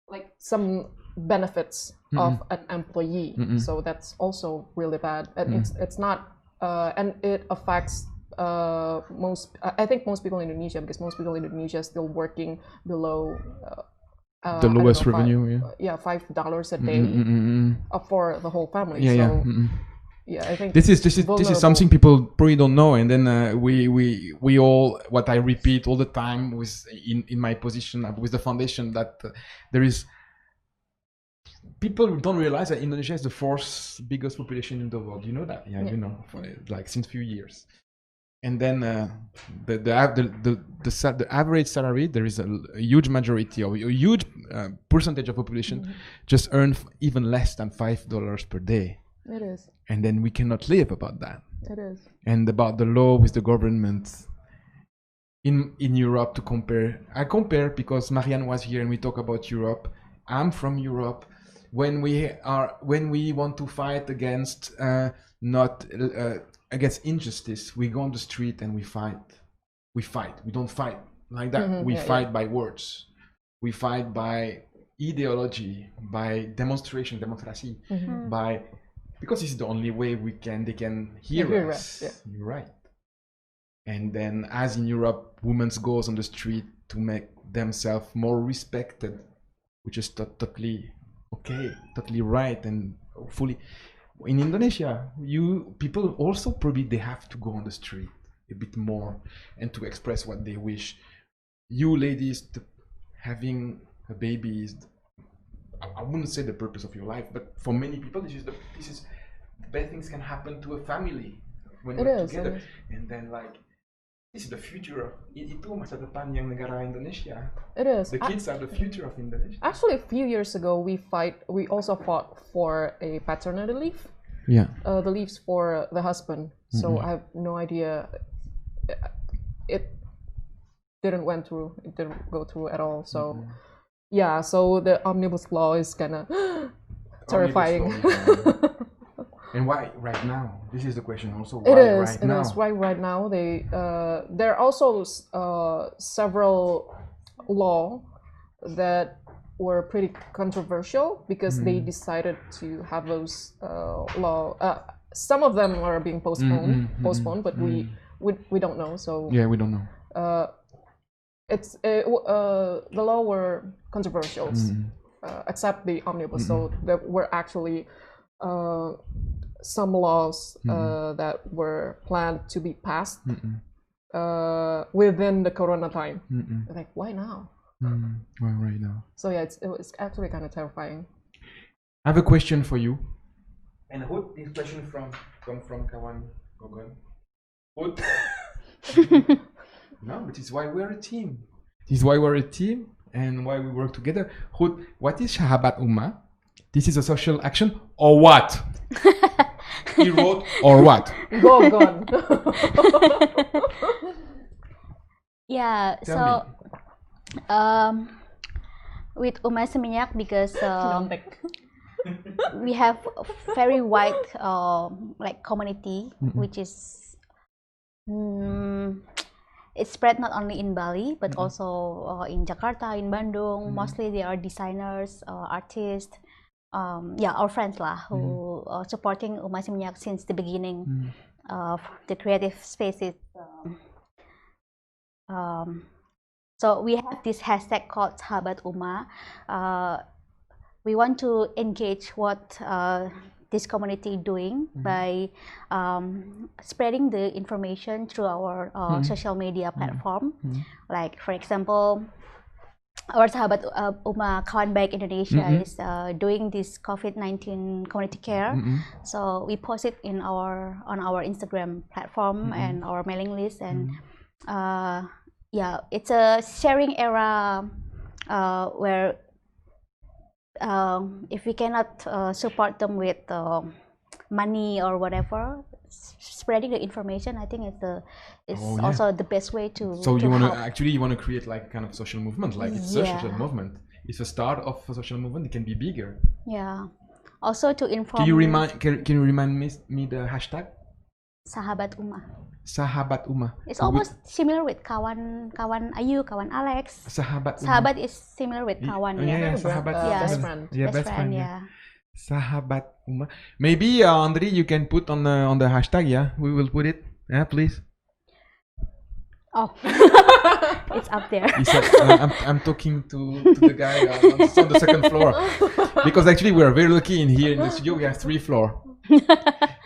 [SPEAKER 3] like some benefits of an employee. So that's also really bad, and it's not, and it affects I think most people in Indonesia, because most people in Indonesia are still working below
[SPEAKER 1] the lowest revenue.
[SPEAKER 3] $5 a day for the whole family. Yeah, I think
[SPEAKER 1] this is something people probably don't know. And then we all, what I repeat all the time with in my position with the foundation, that there is, people don't realize that Indonesia is the fourth biggest population in the world. You know that? Yeah. You know, for like since few years. And then the average salary, there is a huge majority, or a huge percentage of population just earn even less than $5 per day.
[SPEAKER 3] It is.
[SPEAKER 1] And then we cannot live about that.
[SPEAKER 3] It is.
[SPEAKER 1] And about the law with the government in Europe, to compare. I compare because Marianne was here and we talk about Europe. I'm from Europe. When we want to fight against against injustice, we go on the street and we fight. We don't fight like that. We fight by words. We fight by ideology, by demonstration, democracy, because it's the only way they can hear us. You're right. And then, as in Europe, women goes on the street to make themselves more respected, which is totally okay, totally right, and fully. In Indonesia, people also probably they have to go on the street a bit more and to express what they wish. You ladies, having a baby is, I wouldn't say the purpose of your life, but for many people, this is the best things can happen to a family when we're together. And then, like, this is the future. Itu masa depan yang negara Indonesia.
[SPEAKER 3] It is.
[SPEAKER 1] The kids are the future of Indonesia.
[SPEAKER 3] Actually, a few years ago, we also fought for a paternity leave.
[SPEAKER 1] Yeah.
[SPEAKER 3] The leaves for the husband. So I have no idea. It didn't go through at all. So yeah. So the omnibus law is gonna terrifying.
[SPEAKER 1] And why right now? This is the question also.
[SPEAKER 3] It
[SPEAKER 1] Why
[SPEAKER 3] is.
[SPEAKER 1] right
[SPEAKER 3] It
[SPEAKER 1] now?
[SPEAKER 3] is. Right now, there are also several law that were pretty controversial because they decided to have those law. Some of them are being postponed, but we don't know. So
[SPEAKER 1] Yeah, we don't know.
[SPEAKER 3] The law were controversial, except the omnibus. So there were actually some laws that were planned to be passed within the Corona time. Like, why now?
[SPEAKER 1] Well, right now.
[SPEAKER 3] So yeah, it's actually kind of terrifying.
[SPEAKER 1] I have a question for you. And who this question come from Kawan Gogon? Who? No, but it's why we're a team. This is why we're a team and why we work together. Who? What is Sahabat Uma? This is a social action or what? He wrote or what?
[SPEAKER 3] Go on.
[SPEAKER 2] Yeah.
[SPEAKER 1] Tell
[SPEAKER 2] So, with Uma Seminyak, because we have a very wide like community, which is it's spread not only in Bali but also in Jakarta, in Bandung. Mostly they are designers, artists, our friends lah, who are supporting Uma Seminyak since the beginning of the creative spaces. So we have this hashtag called Sahabat Uma. We want to engage what this community doing by spreading the information through our social media platform. Like, for example, our Sahabat Uma Kawan Baik Indonesia is doing this COVID-19 community care. So we post it on our Instagram platform and our mailing list, and it's a sharing era where if we cannot support them with money or whatever, spreading the information, I think it's also the best way to.
[SPEAKER 1] So
[SPEAKER 2] to
[SPEAKER 1] you want
[SPEAKER 2] help.
[SPEAKER 1] to actually create like kind of social movement, like it's a social movement. It's a start of a social movement. It can be bigger.
[SPEAKER 2] Yeah. Also to inform.
[SPEAKER 1] Can you remind me the hashtag?
[SPEAKER 2] Sahabat Uma.
[SPEAKER 1] Sahabat Uma.
[SPEAKER 2] It's almost similar with Kawan Ayu, Kawan Alex.
[SPEAKER 1] Sahabat Uma.
[SPEAKER 2] Sahabat is similar with Kawan.
[SPEAKER 1] Sahabat.
[SPEAKER 3] Best friend.
[SPEAKER 1] Yeah, best friend.
[SPEAKER 2] Yeah.
[SPEAKER 1] Sahabat Uma. Maybe Andre, you can put on the hashtag. Yeah, we will put it. Yeah, please.
[SPEAKER 2] Oh, it's up there.
[SPEAKER 1] He said, I'm talking to the guy on the second floor, because actually we are very lucky in here in the studio. We have 3 floors.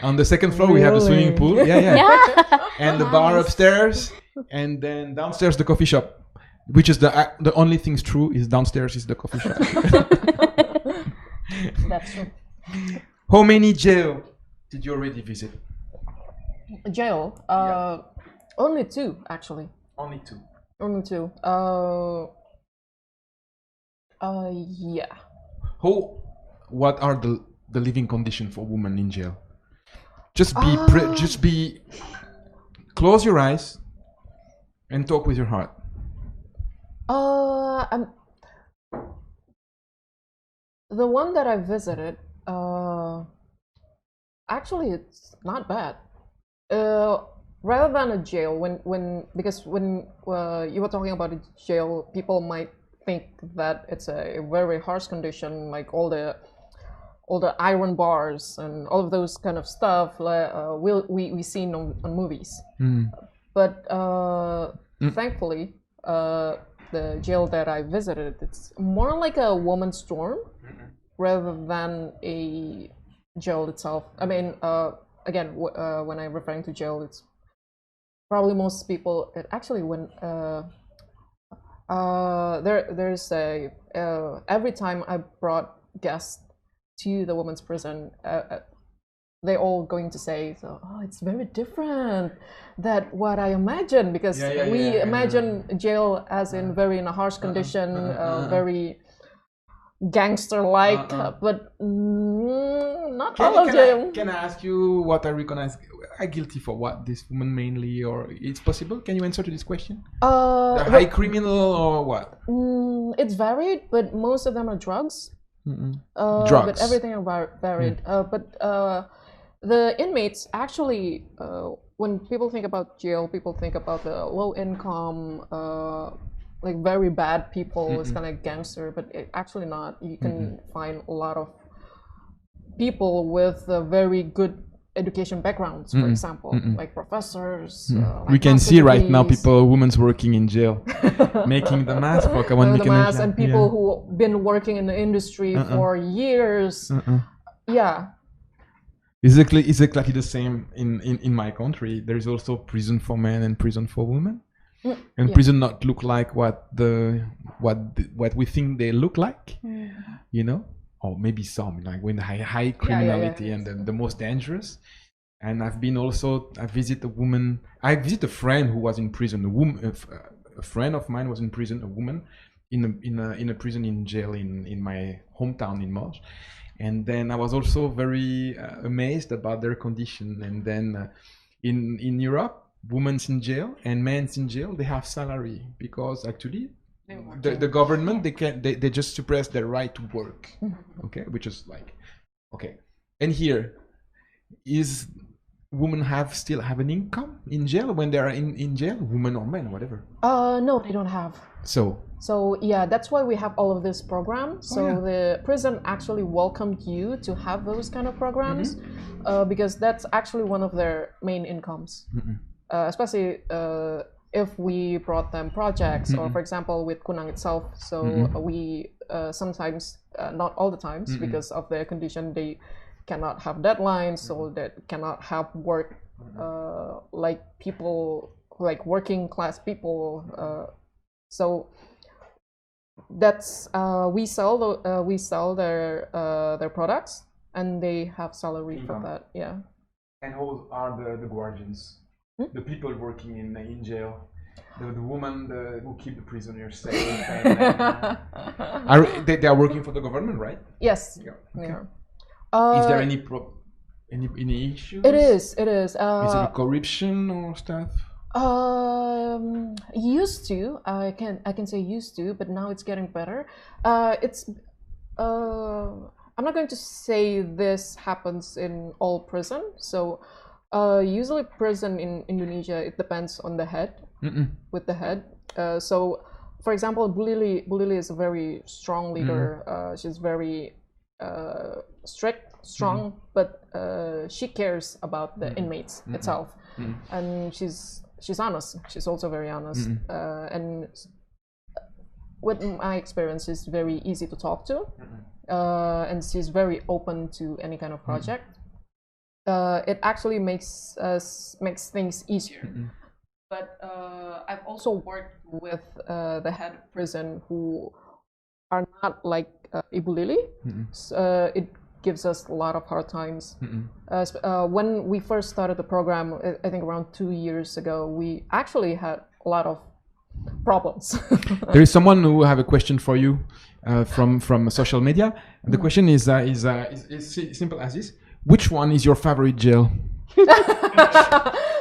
[SPEAKER 1] On the second floor we have the swimming pool. Yeah. And the bar upstairs, and then downstairs the coffee shop, which is the only thing's true is downstairs is the coffee shop.
[SPEAKER 3] That's true.
[SPEAKER 1] How many jail did you already visit?
[SPEAKER 3] Jail. Only 2 actually.
[SPEAKER 1] Only 2.
[SPEAKER 3] Only 2. Yeah.
[SPEAKER 1] What are the living conditions for women in jail? Just be close your eyes and talk with your heart.
[SPEAKER 3] The one that I visited, actually it's not bad. Rather than a jail, because when you were talking about a jail, people might think that it's a very harsh condition, like all the iron bars and all of those kind of stuff we seen on movies. But thankfully, the jail that I visited, it's more like a woman's dorm rather than a jail itself. I mean, again, when I'm referring to jail, it's probably most people. Actually, when there's a every time I brought guests to the women's prison, they all going to say, it's very different than what I imagined, because we imagine jail as in very in a harsh condition, very gangster-like, but not all of them.
[SPEAKER 1] Can I ask you what I recognize? Are guilty for what? This woman mainly, or it's possible? Can you answer to this question? The high criminal or what?
[SPEAKER 3] It's varied, but most of them are drugs. But everything varied. But the inmates actually, when people think about jail, people think about the low income, like very bad people. It's kind of gangster, but actually not. You can find a lot of people with very good education backgrounds, for example, like professors. Like
[SPEAKER 1] we can see right now women working in jail, making the mask for
[SPEAKER 3] kawanbaikberbagi, and people who been working in the industry for years. Yeah.
[SPEAKER 1] It's exactly the same in my country. There is also prison for men and prison for women, and prison not look like what we think they look like, you know. Or maybe some, like when high criminality and the most dangerous. And I visit a friend who was in prison. A friend of mine was in prison, a woman in a prison in jail in my hometown in March. And then I was also very amazed about their condition. And then in Europe, women's in jail and men's in jail, they have salary because actually the government they just suppress their right to work, okay, which is like okay. And here is women still have an income in jail when they are in jail, women or men, whatever.
[SPEAKER 3] No, they don't have. So yeah, that's why we have all of this program. So the prison actually welcomed you to have those kind of programs, because that's actually one of their main incomes, especially if we brought them projects, or for example with Kunang itself. So we sometimes, not all the times, because of their condition, they cannot have deadlines, so they cannot have work like people, like working class people. So that's we sell their products, and they have salary for that. Yeah.
[SPEAKER 1] And who are the guardians? The people working in jail, the woman who keep the prisoners safe, and they are working for the government, right?
[SPEAKER 3] Yes.
[SPEAKER 1] Yeah.
[SPEAKER 3] Okay.
[SPEAKER 1] Is there any issues?
[SPEAKER 3] It is.
[SPEAKER 1] Is it corruption or stuff?
[SPEAKER 3] Used to. I can say used to, but now it's getting better. I'm not going to say this happens in all prison. So usually prison in Indonesia, it depends on the head. With the head. So for example, Bu Lili is a very strong leader. She's very strict, strong, but she cares about the inmates itself, and she's honest. She's also very honest, and with my experience, she's very easy to talk to, and she's very open to any kind of project. It actually makes things easier. But I've also worked with the head of prison who are not like Ibu Lili. It gives us a lot of hard times. When we first started the program, I think around 2 years ago, we actually had a lot of problems.
[SPEAKER 1] There is someone who have a question for you from social media. The question is simple as this: which one is your favorite jail?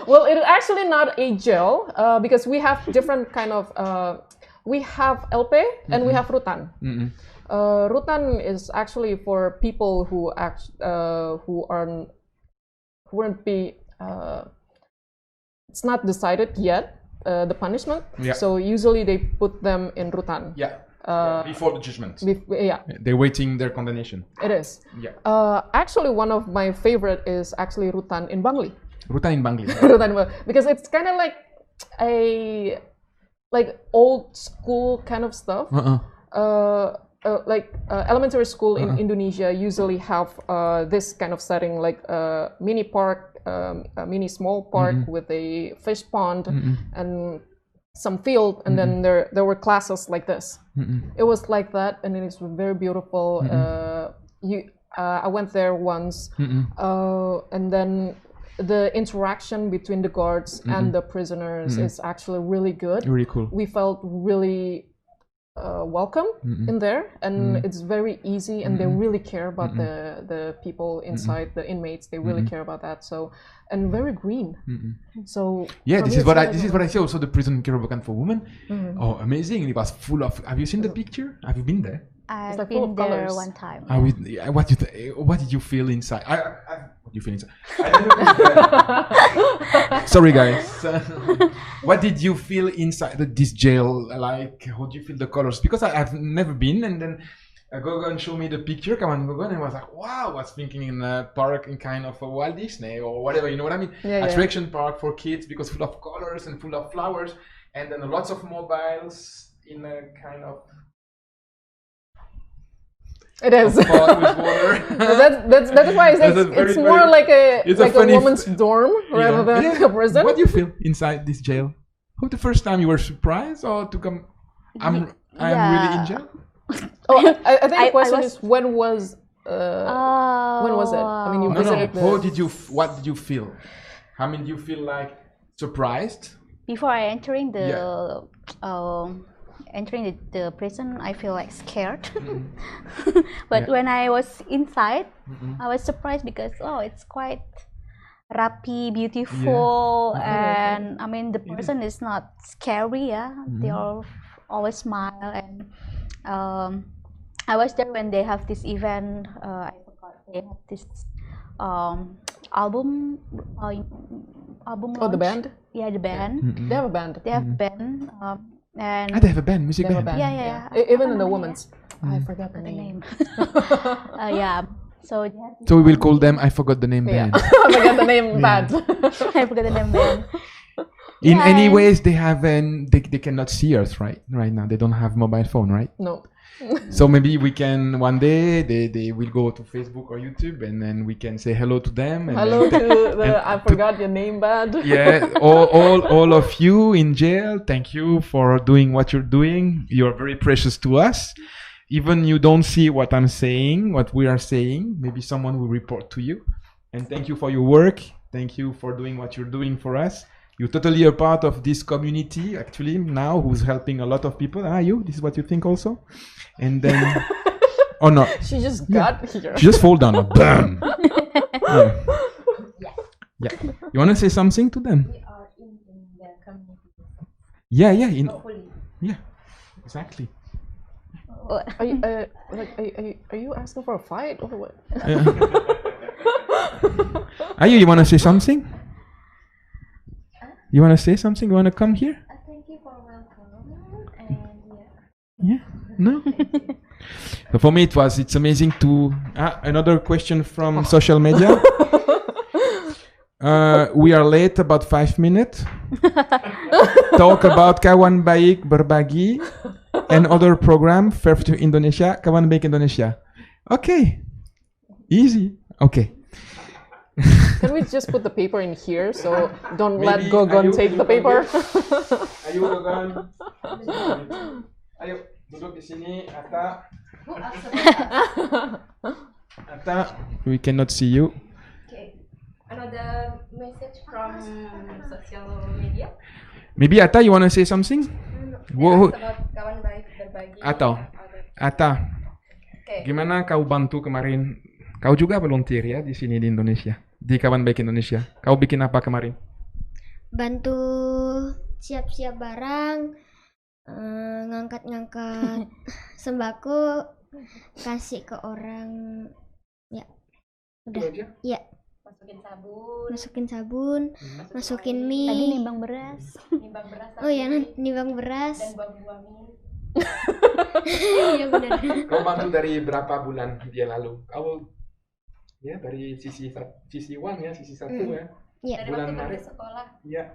[SPEAKER 3] Well, it's actually not a jail, because we have different kind of. We have LP and we have Rutan. Rutan is actually for people who wouldn't be. It's not decided yet, the punishment. Yeah. So usually they put them in Rutan.
[SPEAKER 1] Yeah. Before the judgment.
[SPEAKER 3] Yeah.
[SPEAKER 1] They're waiting their condemnation.
[SPEAKER 3] It is.
[SPEAKER 1] Yeah.
[SPEAKER 3] Actually, one of my favorite is actually Rutan in Bangli.
[SPEAKER 1] Rutan in Bangli.
[SPEAKER 3] Because it's kind of like a old school kind of stuff. Like elementary school in Indonesia usually have this kind of setting, like a mini park, a mini small park with a fish pond and some field, and then there were classes like this. It was like that, and it is very beautiful. I went there once, and then the interaction between the guards and the prisoners is actually really good.
[SPEAKER 1] Really cool.
[SPEAKER 3] We felt really welcome in there, and it's very easy, and they really care about the people inside, the inmates. They really care about that. So, and very green. So
[SPEAKER 1] yeah, this is what I see. Also, the prison in Kerobokan for women. Oh, amazing! It was full of. Have you seen the picture? Have you been there?
[SPEAKER 2] I've
[SPEAKER 3] like full
[SPEAKER 2] been
[SPEAKER 3] of
[SPEAKER 2] there
[SPEAKER 3] colors.
[SPEAKER 2] one time.
[SPEAKER 1] What did you feel inside? What did you feel inside? I never been there. Sorry, guys. What did you feel inside this jail? Like, how do you feel the colors? Because I've never been, and then Gogon showed me the picture, Gogon, and I was like, wow, I was thinking in a park in kind of a Walt Disney or whatever, you know what I mean? Attraction park for kids because full of colors and full of flowers, and then lots of mobiles in a kind of
[SPEAKER 3] It is.
[SPEAKER 1] pot with water.
[SPEAKER 3] That's why I say it's more like a woman's dorm rather than a prison.
[SPEAKER 1] What do you feel inside this jail? Who the first time you were surprised or to come? I'm really in jail.
[SPEAKER 3] Oh, I think the question is when was it? I mean, you visited.
[SPEAKER 1] What did you feel? I mean, do you feel like surprised?
[SPEAKER 2] Before I entering the prison, I feel like scared. But when I was inside, I was surprised because it's quite rapi, beautiful, and I mean the person is not scary. They all always smile, and I was there when they have this event. I forgot they have this album launch.
[SPEAKER 3] The band.
[SPEAKER 2] Yeah, the band.
[SPEAKER 3] They have a band.
[SPEAKER 2] They have band. And
[SPEAKER 1] they have a band, music band.
[SPEAKER 2] Yeah.
[SPEAKER 3] Even in the women's. I forgot the name.
[SPEAKER 2] So
[SPEAKER 1] we will call them I forgot the name band.
[SPEAKER 3] I forgot the name band.
[SPEAKER 2] I forgot the name band.
[SPEAKER 1] In any ways, they cannot see us right now. They don't have mobile phone, right?
[SPEAKER 3] No.
[SPEAKER 1] So maybe we can one day they will go to Facebook or YouTube, and then we can say hello to them. And
[SPEAKER 3] hello to the I forgot your name band.
[SPEAKER 1] Yeah, all of you in jail. Thank you for doing what you're doing. You're very precious to us. Even you don't see what I'm saying, what we are saying. Maybe someone will report to you. And thank you for your work. Thank you for doing what you're doing for us. You're totally a part of this community, actually, now, who's helping a lot of people. This is what you think also? And then, oh no.
[SPEAKER 3] She just got here.
[SPEAKER 1] She just fall down, bam! Yeah. You want to say something to them?
[SPEAKER 4] We are in the community.
[SPEAKER 1] Yeah.
[SPEAKER 4] Hopefully. Yeah,
[SPEAKER 1] exactly.
[SPEAKER 3] Are you asking for a fight or what?
[SPEAKER 1] You want to say something? You want to say something? You want to come here?
[SPEAKER 4] Thank you for welcome. And
[SPEAKER 1] yeah. No? So for me, it's amazing to... another question from social media. We are late about 5 minutes. Talk about kawanbaikberbagi and other program, Fair to Indonesia, Kawanbaik Indonesia. Okay. Easy. Okay.
[SPEAKER 3] Can we just put the paper in here so don't let Gogon take the paper?
[SPEAKER 1] Ayo Gogon. Ayo duduk di sini, Atta. Atta, we cannot see you.
[SPEAKER 4] okay, another message from social media.
[SPEAKER 1] Maybe Atta, you want to say something?
[SPEAKER 4] About kawan baik berbagi.
[SPEAKER 1] Atta, gimana kau bantu kemarin? Kau juga volunteer ya di sini di Indonesia, di Kawan Baik Indonesia. Kau bikin apa kemarin?
[SPEAKER 5] Bantu siap-siap barang, ngangkat-ngangkat sembako, kasih ke orang. Ya, udah. Ya. Masukin sabun, masukin mie.
[SPEAKER 2] Tadi nimbang beras.
[SPEAKER 5] Oh ya, nimbang beras.
[SPEAKER 4] Dan buang-buangin.
[SPEAKER 5] Iya benar.
[SPEAKER 1] Kau bantu dari berapa bulan dia lalu? Kau ya dari sisi uang ya, sisi satu ya.
[SPEAKER 5] Iya.
[SPEAKER 1] Bulan
[SPEAKER 4] Maret
[SPEAKER 1] Maret.
[SPEAKER 4] Sekolah.
[SPEAKER 1] Ya.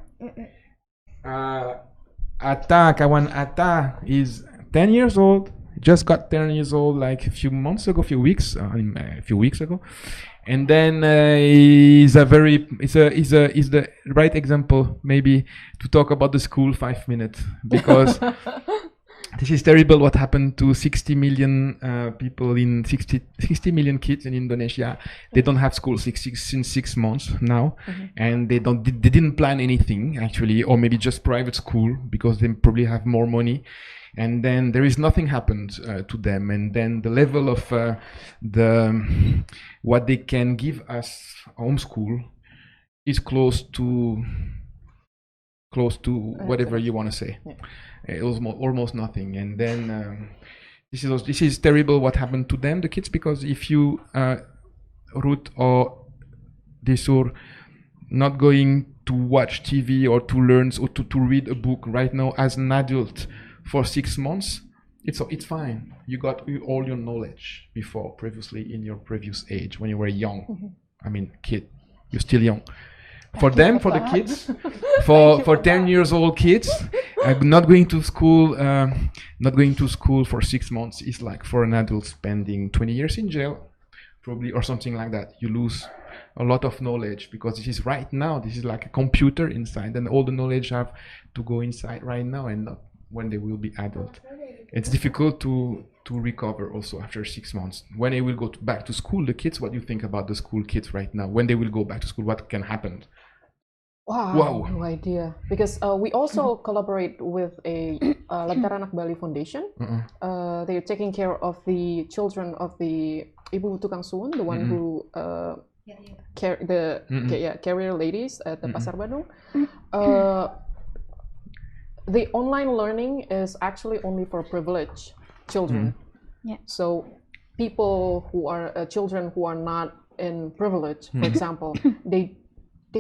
[SPEAKER 1] Atta, kawan Atta is 10 years old. Just got 10 years old like a few weeks ago. And then is the right example maybe to talk about the school 5 minutes, because this is terrible what happened to 60 million people in 60 million kids in Indonesia. They don't have school since 6 months now, and they didn't plan anything actually, or maybe just private school because they probably have more money. And then there is nothing happened to them, and then the level of what they can give us homeschool is close to whatever you want to say. It was almost nothing. And then This is terrible what happened to them, the kids, because if you, Ruth or Disur, not going to watch TV or to learn or to read a book right now as an adult for 6 months, it's fine. You got all your knowledge previously in your previous age when you were young. I mean, kid, you're still young. For them, for the kids, for 10 years old kids, not going to school for 6 months is like for an adult spending 20 years in jail, probably, or something like that. You lose a lot of knowledge because this is right now. This is like a computer inside, and all the knowledge have to go inside right now and not when they will be adult. It's difficult to recover also after 6 months. When they will go back to school, the kids, what do you think about the school kids right now? When they will go back to school, what can happen?
[SPEAKER 3] Wow, no idea. Because we also collaborate with a Lentera Anak Bali Foundation. They're taking care of the children of the Ibu Tukang Suun, the one who carrier ladies at the Pasar Bandung. The online learning is actually only for privileged children. So people who are children who are not in privilege, for example, they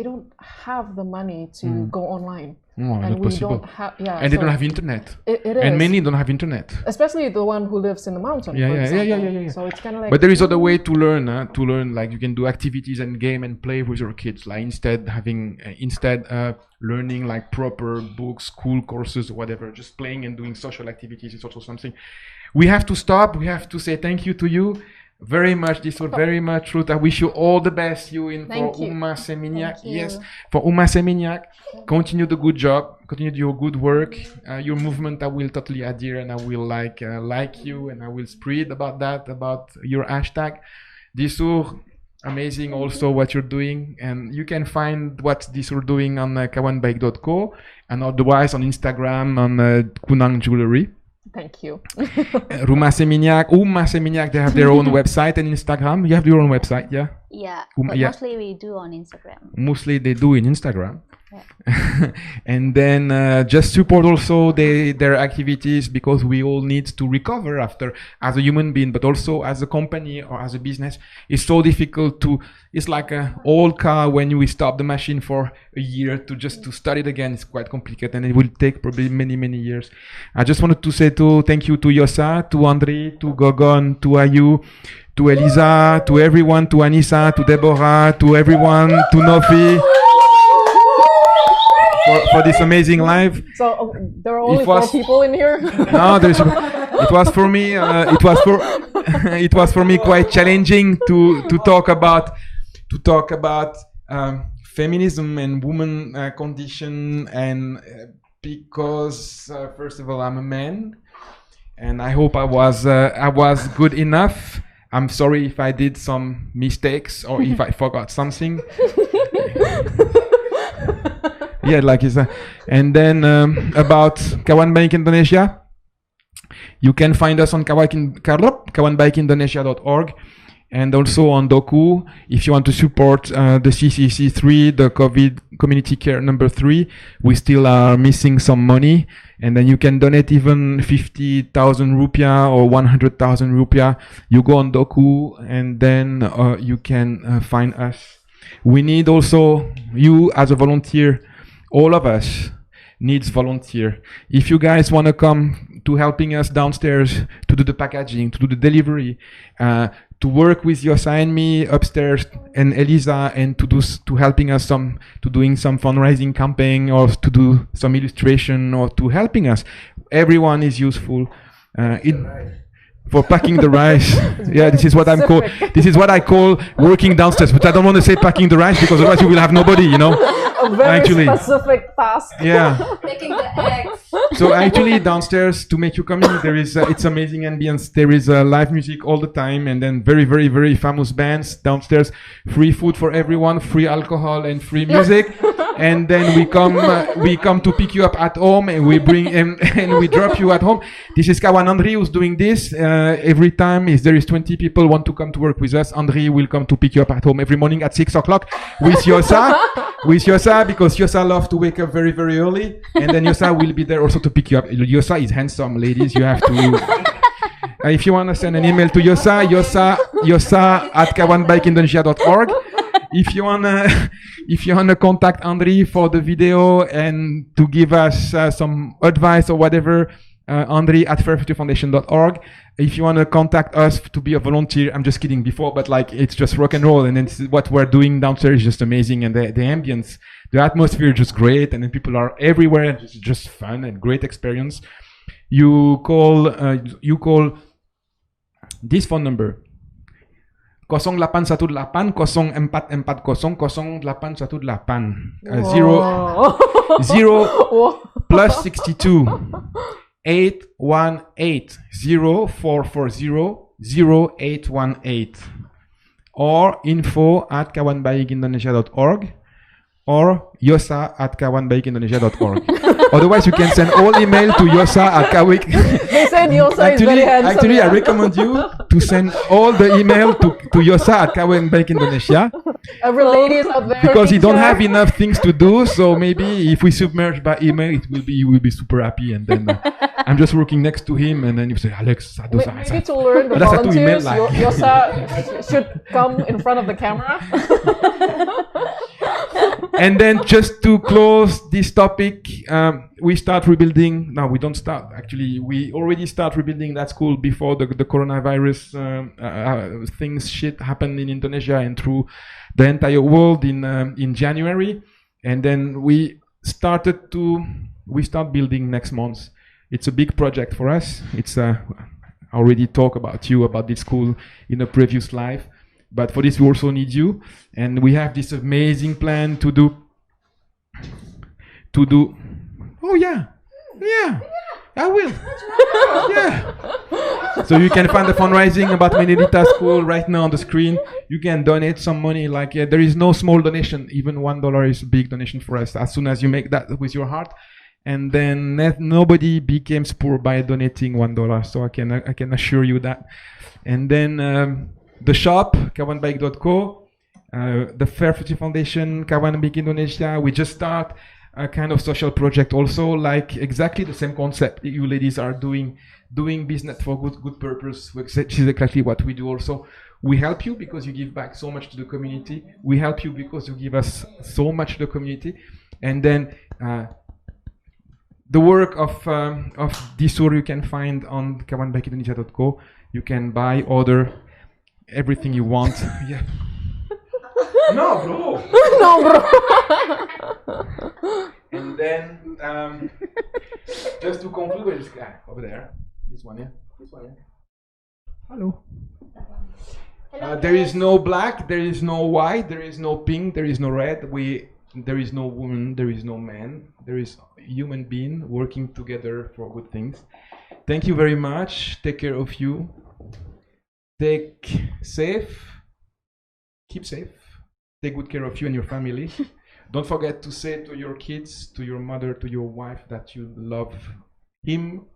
[SPEAKER 3] don't have the money to go online. And we don't have,
[SPEAKER 1] and they don't have internet.
[SPEAKER 3] It is.
[SPEAKER 1] And many don't have internet.
[SPEAKER 3] Especially the one who lives in the mountain. For example. So it's kind of like.
[SPEAKER 1] But there is other way to learn. Like you can do activities and game and play with your kids. Like instead learning like proper books, school courses, or whatever. Just playing and doing social activities is also something. We have to stop. We have to say thank you to you very much, Disur, very much, Ruth. I wish you all the best. For Uma Seminyak. Yes, for Uma Seminyak. Continue the good job. Continue your good work. Your movement, I will totally adhere, and I will like you, and I will spread about your hashtag. Disur, amazing also what you're doing, and you can find what Disur doing on kawanbaikberbagi and otherwise on Instagram on Kunang Jewelry.
[SPEAKER 3] Thank you.
[SPEAKER 1] Uma Seminyak, they have their own website and Instagram. You have your own website, yeah?
[SPEAKER 2] Yeah, but mostly we do on Instagram.
[SPEAKER 1] Mostly they do in Instagram. And then just support also their activities, because we all need to recover after, as a human being, but also as a company or as a business. It's so difficult it's like an old car when we stop the machine for a year to start it again. It's quite complicated, and it will take probably many years. I just wanted to say thank you to Yosa, to André, to Gogon, to Ayu, to Elisa, to everyone, to Anissa, to Deborah, to everyone, to Nofi. For this amazing live.
[SPEAKER 3] So there are only 4 people in here.
[SPEAKER 1] No, it was for me. It was for me quite challenging to talk about feminism and woman condition, and because first of all I'm a man, and I hope I was good enough. I'm sorry if I did some mistakes or if I forgot something. And then about Kawanbaik Indonesia, you can find us on kawanbaikeindonesia.org, and also on Doku. If you want to support the CCC3, the COVID Community Care number 3, we still are missing some money, and then you can donate even 50,000 rupiah or 100,000 rupiah. You go on Doku, and then you can find us. We need also you as a volunteer. All of us needs volunteer. If you guys want to come to helping us downstairs to do the packaging, to do the delivery, to work with Yosa and me upstairs and Elisa, and to helping us doing some fundraising campaign, or to do some illustration, or to helping us, everyone is useful. For packing the rice. This is what I call working downstairs, but I don't want to say packing the rice, because otherwise you will have nobody,
[SPEAKER 3] A very specific task.
[SPEAKER 4] Making the eggs.
[SPEAKER 1] So actually downstairs, to make you come in, there is it's amazing ambience. There is live music all the time, and then very famous bands downstairs. Free food for everyone, free alcohol and free music. And then we come to pick you up at home, and we bring and we drop you at home. This is Kawan Andri who's doing this every time. If there is 20 people want to come to work with us, Andri will come to pick you up at home every morning at 6 o'clock with Yosa. Because Yosa loves to wake up very early, and then Yosa will be there also to pick you up. Yosa is handsome, ladies. You have to. If you want to send an email to Yosa at kawanbaikeindonesia.org. If you wanna contact Andri for the video and to give us some advice or whatever, Andri at fair50foundation.org. If you want to contact us to be a volunteer, I'm just kidding before, but like it's just rock and roll, and then what we're doing downstairs is just amazing, and the ambience, the atmosphere is just great, and then people are everywhere, and it's just fun and great experience. You call this phone number 0818 0440 0818 0 plus 62 818 0440 0818 or info at kawanbaikeindonesia.org or yosa at kawanbaikeindonesia.org. Otherwise, you can send all email to yosa at kawanbaik.
[SPEAKER 3] They said Yosa is very handsome.
[SPEAKER 1] Actually, I recommend you to send all the email to yosa at kawanbaikeindonesia.
[SPEAKER 3] Every lady is out there.
[SPEAKER 1] Because you don't have enough things to do, so maybe if we submerge by email, you will be super happy. And then I'm just working next to him, and then you say, Alex,
[SPEAKER 3] maybe to learn the volunteers, Yosa should come in front of the camera.
[SPEAKER 1] And then just to close this topic, we start rebuilding. No, we don't start. Actually, we already start rebuilding that school before the coronavirus things shit happened in Indonesia and through the entire world in January. And then we start building next month. It's a big project for us. It's I already talked about this school in a previous life. But for this, we also need you, and we have this amazing plan to do. Oh yeah, I will. Yeah. So you can find the fundraising about Menelita School right now on the screen. You can donate some money. Like there is no small donation. Even $1 is a big donation for us. As soon as you make that with your heart, and then nobody becomes poor by donating $1. So I can assure you that. And then. The shop, kawanbaik.co, the Fair50 Foundation, Kawan Baik Indonesia. We just start a kind of social project also, like exactly the same concept you ladies are doing business for good purpose, which is exactly what we do also. We help you because you give back so much to the community. We help you because you give us so much to the community. And then the work of Disur you can find on kawanbaikeindonesia.co. You can buy, order everything you want. Yeah. No, bro.
[SPEAKER 3] No, bro.
[SPEAKER 1] And then, just to conclude with this guy over there, this one here. Hello. There is no black, there is no white, there is no pink, there is no red. There is no woman, there is no man. There is a human being working together for good things. Thank you very much. Take care of you. Keep safe, take good care of you and your family. Don't forget to say to your kids, to your mother, to your wife that you love him,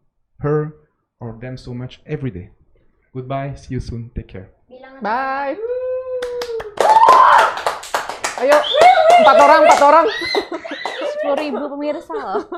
[SPEAKER 1] her, or them so much every day. Goodbye, see you soon, take care.
[SPEAKER 3] Bye. Ayo, 4 orang.
[SPEAKER 2] 10.000 pemirsa loh.